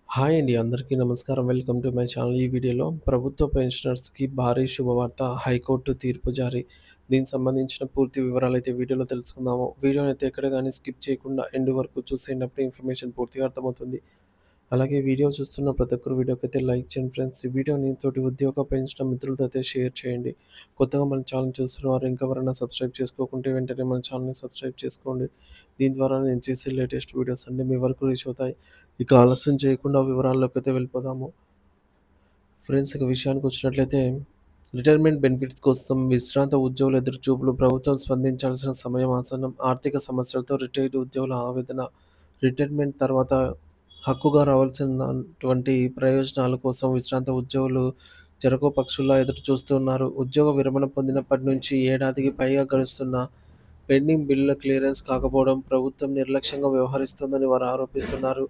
Hi అండి. అందరికీ నమస్కారం. Welcome to my channel. ఈ వీడియోలో ప్రభుత్వ పెన్షనర్స్‌కి భారీ శుభవార్త. హైకోర్టు తీర్పు జారీ. దీనికి సంబంధించిన పూర్తి వివరాలైతే వీడియోలో తెలుసుకుందాము. వీడియోనైతే ఎక్కడ గాని స్కిప్ చేయకుండా ఎండ్ వరకు చూసేయండి. అప్పుడే ఇన్ఫర్మేషన్ పూర్తిగా అర్థమవుతుంది. అలాగే వీడియో చూస్తున్న ప్రతి ఒక్కరు వీడియోకైతే లైక్ చేయండి ఫ్రెండ్స్. ఈ వీడియోని తోటి ఉద్యోగ పెన్షన్ మిత్రులతో అయితే షేర్ చేయండి. కొత్తగా మన ఛానల్ చూస్తున్నవారు ఇంకెవరైనా సబ్స్క్రైబ్ చేసుకోకుంటే వెంటనే మన ఛానల్‌ని సబ్స్క్రైబ్ చేసుకోండి. దీని ద్వారా నేను చేసే లేటెస్ట్ వీడియోస్ అన్నీ మీ వరకు రీచ్ అవుతాయి. ఇక ఆలస్యం చేయకుండా వివరాల్లోకైతే వెళ్ళిపోదాము. ఫ్రెండ్స్ ఇక విషయానికొచ్చినట్లయితే రిటైర్మెంట్ బెనిఫిట్స్ కోసం విశ్రాంత ఉద్యోగుల ఎదురుచూపులు. ప్రభుత్వం స్పందించాల్సిన సమయం ఆసన్నం. ఆర్థిక సమస్యలతో రిటైర్డ్ ఉద్యోగుల ఆవేదన. రిటైర్మెంట్ తర్వాత హక్కుగా రావాల్సినటువంటి ప్రయోజనాల కోసం విశ్రాంత ఉద్యోగులు చెరగో పక్షుల్లా ఎదురు చూస్తున్నారు. ఉద్యోగ విరమణ పొందినప్పటి నుంచి ఏడాదికి పైగా గడుస్తున్నా పెండింగ్ బిల్లుల క్లియరెన్స్ కాకపోవడం ప్రభుత్వం నిర్లక్ష్యంగా వ్యవహరిస్తోందని వారు ఆరోపిస్తున్నారు.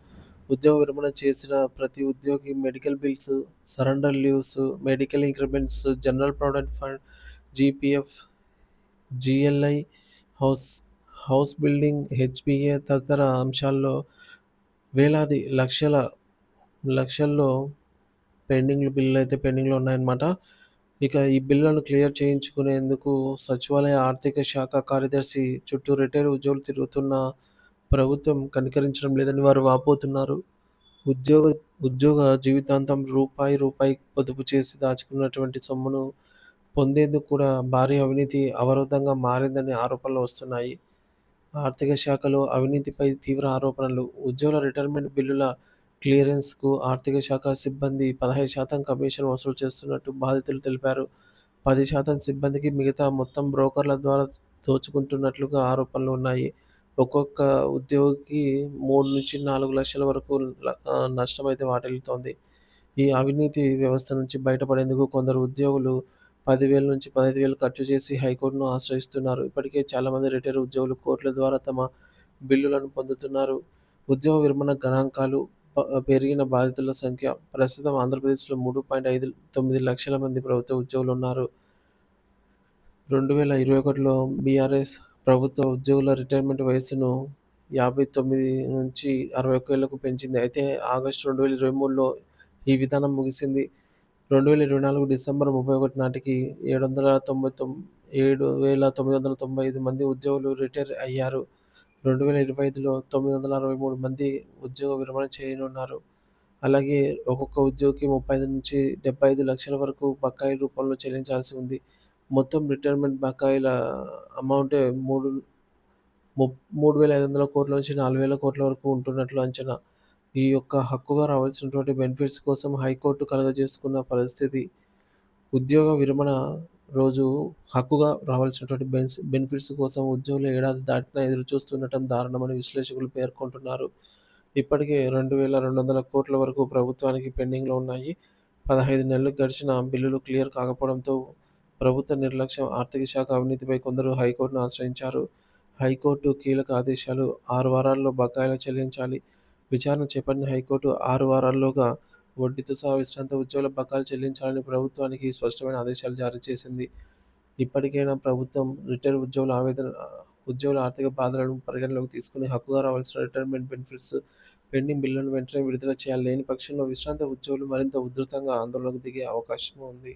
ఉద్యోగ విరమణ చేసిన ప్రతి ఉద్యోగి medical bills, surrender leaves, medical increments, general provident fund, GPF, GLI, house house building, HBA తదితర అంశాల్లో వేలాది లక్షల్లో బిల్లులైతే పెండింగ్‌లో ఉన్నాయన్నమాట. ఇక ఈ బిల్లులను క్లియర్ చేయించుకునేందుకు సచివాలయ ఆర్థిక శాఖ కార్యదర్శి చుట్టూ రిటైర్డ్ ఉద్యోగులు తిరుగుతున్నా ప్రభుత్వం కనికరించడం లేదని వారు వాపోతున్నారు. ఉద్యోగ ఉద్యోగ జీవితాంతం రూపాయికి పొదుపు చేసి దాచుకున్నటువంటి సొమ్మును పొందేందుకు కూడా భారీ అవినీతి అవరోధంగా మారిందని ఆరోపణలు వస్తున్నాయి. ఆర్థిక శాఖలో అవినీతిపై తీవ్ర ఆరోపణలు. ఉద్యోగుల రిటైర్మెంట్ బిల్లుల క్లియరెన్స్‌కు ఆర్థిక శాఖ సిబ్బంది 15% కమిషన్ వసూలు చేస్తున్నట్టు బాధితులు తెలిపారు. 10% సిబ్బందికి మిగతా మొత్తం బ్రోకర్ల ద్వారా దోచుకుంటున్నట్లుగా ఆరోపణలు ఉన్నాయి. ఒక్కొక్క ఉద్యోగికి 3-4 లక్షల వరకు నష్టమైతే వాటిల్లుతోంది. ఈ అవినీతి వ్యవస్థ నుంచి బయటపడేందుకు కొందరు ఉద్యోగులు 10,000-15,000 ఖర్చు చేసి హైకోర్టును ఆశ్రయిస్తున్నారు. ఇప్పటికే చాలామంది రిటైర్డ్ ఉద్యోగులు కోర్టుల ద్వారా తమ బిల్లులను పొందుతున్నారు. ఉద్యోగ విరమణ గణాంకాలు పెరిగిన బాధితుల సంఖ్య. ప్రస్తుతం ఆంధ్రప్రదేశ్‌లో 3.59 లక్షల మంది ప్రభుత్వ ఉద్యోగులున్నారు. 2021లో బీఆర్ఎస్ ప్రభుత్వ ఉద్యోగుల రిటైర్మెంట్ వయస్సును 59-61 ఏళ్లకు పెంచింది. అయితే ఆగస్టు 2023లో ఈ విధానం ముగిసింది. 2024 డిసెంబర్ 31 నాటికి 7,995 మంది ఉద్యోగులు రిటైర్ అయ్యారు. 2025లో 963 మంది ఉద్యోగ విరమణ చేయనున్నారు. అలాగే ఒక్కొక్క ఉద్యోగికి 35-75 లక్షల వరకు బకాయిల రూపంలో చెల్లించాల్సి ఉంది. మొత్తం రిటైర్మెంట్ బకాయిల అమౌంటే మూడు ము 3,500 కోట్ల నుంచి 4,000 కోట్ల వరకు ఉంటున్నట్లు అంచనా. ఈ యొక్క హక్కుగా రావాల్సినటువంటి బెనిఫిట్స్ కోసం హైకోర్టు కలుగజేసుకున్న పరిస్థితి. ఉద్యోగ విరమణ రోజు హక్కుగా రావాల్సినటువంటి బెనిఫిట్స్ కోసం ఉద్యోగులు ఏడాది దాటినా ఎదురుచూస్తుండటం దారుణమని విశ్లేషకులు పేర్కొంటున్నారు. ఇప్పటికే 2,200 కోట్ల వరకు ప్రభుత్వానికి పెండింగ్‌లో ఉన్నాయి. 15 నెలలు గడిచినా బిల్లులు క్లియర్ కాకపోవడంతో ప్రభుత్వ నిర్లక్ష్యం, ఆర్థిక శాఖ అవినీతిపై కొందరు హైకోర్టును ఆశ్రయించారు. హైకోర్టు కీలక ఆదేశాలు. 6 వారాల్లో బకాయిలు చెల్లించాలి. విచారణ చేపట్టిన హైకోర్టు 6 వారాల్లోగా వడ్డీతో సహా విశ్రాంత ఉద్యోగుల బకాయిలు చెల్లించాలని ప్రభుత్వానికి స్పష్టమైన ఆదేశాలు జారీ చేసింది. ఇప్పటికైనా ప్రభుత్వం ఉద్యోగుల ఆర్థిక బాధలను పరిగణలోకి తీసుకొని హక్కుగా రావాల్సిన రిటైర్మెంట్ బెనిఫిట్స్, పెండింగ్ బిల్లులను వెంటనే విడుదల చేయాలి. లేని పక్షంలో విశ్రాంత ఉద్యోగులు మరింత ఉధృతంగా ఆందోళనకు దిగే అవకాశం ఉంది.